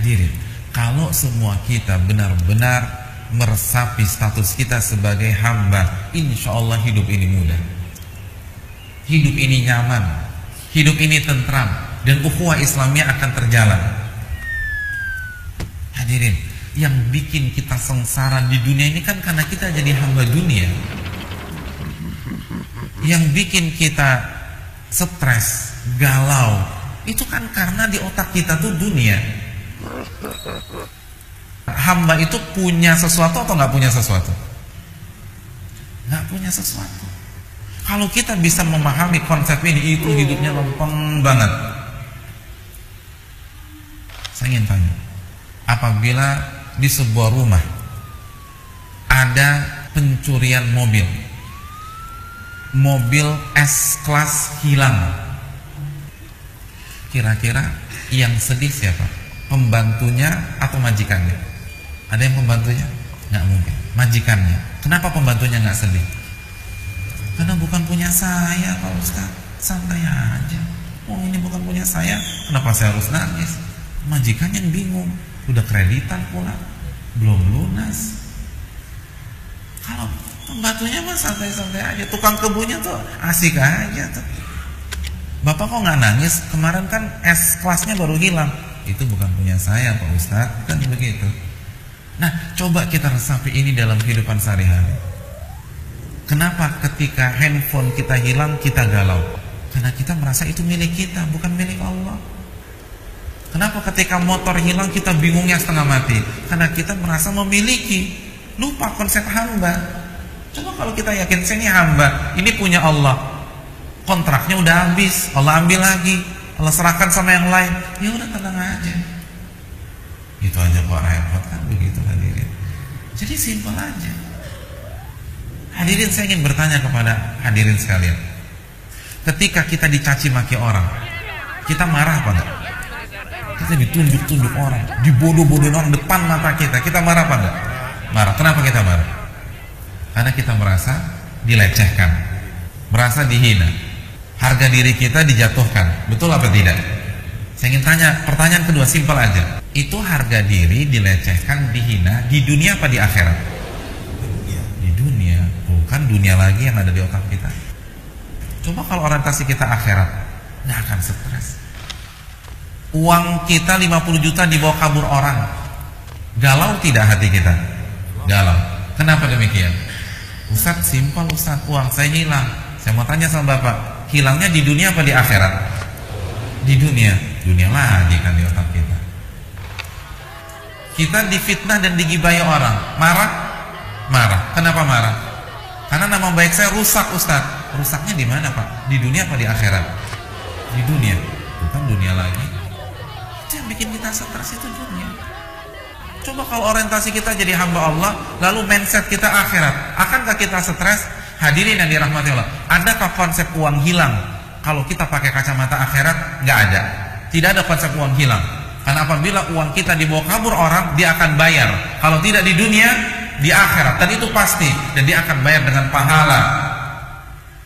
Hadirin, kalau semua kita benar-benar meresapi status kita sebagai hamba, insya Allah hidup ini mudah, hidup ini nyaman, hidup ini tentram, dan ukhuwah Islamiyah akan terjalan. Hadirin, yang bikin kita sengsara di dunia ini kan karena kita jadi hamba dunia. Yang bikin kita stres, galau, itu kan karena di otak kita tuh dunia. Hamba itu punya sesuatu atau nggak punya sesuatu? Nggak punya sesuatu. Kalau kita bisa memahami konsep ini, itu hidupnya lempeng banget. Saya ingin tanya, apabila di sebuah rumah ada pencurian mobil S-Class hilang, kira-kira yang sedih siapa? Pembantunya atau majikannya? Ada yang pembantunya? Nggak mungkin. Majikannya. Kenapa pembantunya nggak sedih? Karena bukan punya saya, Pak Ustaz. Santai aja. Oh, ini bukan punya saya, kenapa saya harus nangis? Majikannya yang bingung. Udah kreditan pula, belum lunas. Kalau pembantunya mah santai-santai aja. Tukang kebunnya tuh asik aja tuh. Bapak kok nggak nangis? Kemarin kan S-Classnya baru hilang. Itu bukan punya saya, Pak Ustadz, kan begitu. Nah, coba kita resapi ini dalam kehidupan sehari-hari. Kenapa ketika handphone kita hilang kita galau? Karena kita merasa itu milik kita, bukan milik Allah. Kenapa ketika motor hilang kita bingungnya setengah mati? Karena kita merasa memiliki, lupa konsep hamba. Coba kalau kita yakin saya ini hamba, ini punya Allah, kontraknya udah habis, Allah ambil lagi, Allah serahkan sama yang lain, ya udah tenang aja. Itu aja kok repot kan, begitu hadirin. Jadi simpel aja. Hadirin, saya ingin bertanya kepada hadirin sekalian. Ketika kita dicaci maki orang, kita marah apa enggak? Kita ditunjuk-tunjuk orang, dibodoh-bodohin orang depan mata kita marah apa enggak? Marah. Kenapa kita marah? Karena kita merasa dilecehkan, merasa dihina, harga diri kita dijatuhkan. Betul apa tidak? Saya ingin tanya, pertanyaan kedua simpel aja. Itu harga diri dilecehkan, dihina di dunia apa di akhirat? Di dunia. Bukan dunia lagi yang ada di otak kita. Coba kalau orientasi kita akhirat, nggak akan stres. Uang kita 50 juta dibawa kabur orang, galau tidak hati kita? Galau. Kenapa demikian? Ustaz, simpel Ustaz, uang saya hilang. Saya mau tanya sama Bapak, hilangnya di dunia apa di akhirat? Di dunia. Dunia lagi kan di otak kita. Kita difitnah dan digibahi orang, marah? Marah. Kenapa marah? Karena nama baik saya rusak Ustaz. Rusaknya di mana Pak? Di dunia apa di akhirat? Di dunia. Bukan dunia lagi. Itu yang bikin kita stres, itu dunia. Coba kalau orientasi kita jadi hamba Allah, lalu mindset kita akhirat, akankah kita stres? Hadirin yang dirahmati Allah, adakah konsep uang hilang kalau kita pakai kacamata akhirat? Nggak ada. Tidak ada konsep uang hilang. Karena apabila uang kita dibawa kabur orang, dia akan bayar. Kalau tidak di dunia, di akhirat. Dan itu pasti. Dan dia akan bayar dengan pahala.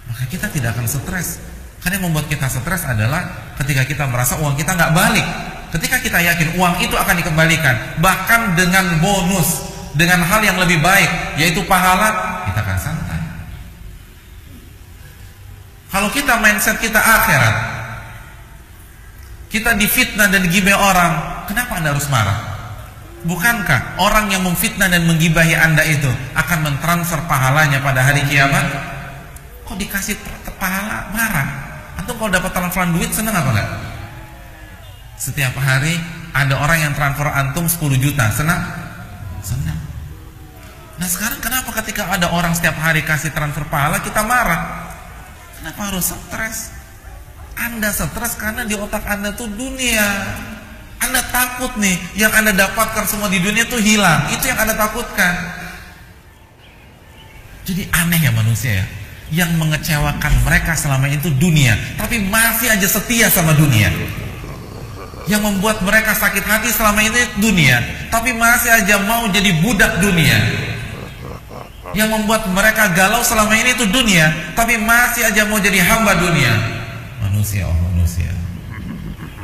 Maka kita tidak akan stres. Karena yang membuat kita stres adalah ketika kita merasa uang kita nggak balik. Ketika kita yakin uang itu akan dikembalikan, bahkan dengan bonus, dengan hal yang lebih baik, yaitu pahala, kita akan santai. Kalau kita mindset kita akhirat, kita difitnah dan digibahi orang, kenapa Anda harus marah? Bukankah orang yang memfitnah dan menggibahi Anda itu akan mentransfer pahalanya pada hari kiamat? Kok dikasih pahala marah? Antum kalau dapat transferan duit senang apa enggak? Setiap hari ada orang yang transfer antum 10 juta, senang? Senang. Nah sekarang kenapa ketika ada orang setiap hari kasih transfer pahala kita marah? Kenapa harus stres? Anda stres karena di otak Anda tuh dunia. Anda takut nih, yang Anda dapatkan semua di dunia tuh hilang. Itu yang Anda takutkan. Jadi aneh ya manusia ya. Yang mengecewakan mereka selama itu dunia, tapi masih aja setia sama dunia. Yang membuat mereka sakit hati selama ini dunia, tapi masih aja mau jadi budak dunia. Yang membuat mereka galau selama ini itu dunia, tapi masih aja mau jadi hamba dunia. Manusia, oh manusia,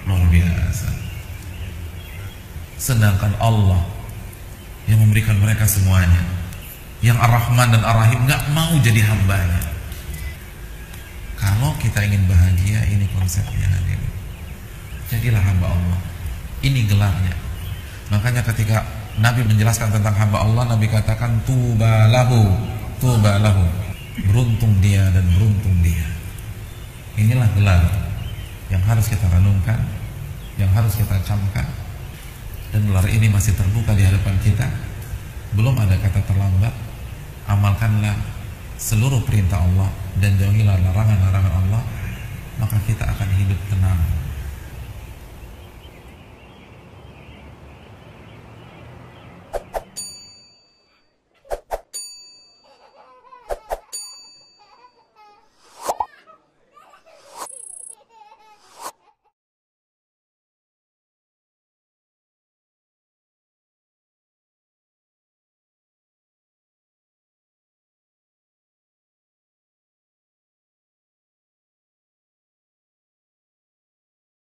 luar biasa. sedangkan Allah yang memberikan mereka semuanya, yang Ar-Rahman dan Ar-Rahim, nggak mau jadi hambanya. Kalau kita ingin bahagia, ini konsepnya, hadirin. Jadilah hamba Allah. Ini gelarnya. Makanya ketika Nabi menjelaskan tentang hamba Allah, Nabi katakan tuba lahu, tuba lahu. Beruntung dia dan beruntung dia. Inilah gelar yang harus kita renungkan, yang harus kita camkan. Dan gelar ini masih terbuka di hadapan kita. Belum ada kata terlambat. Amalkanlah seluruh perintah Allah dan jauhilah larangan-larangan Allah.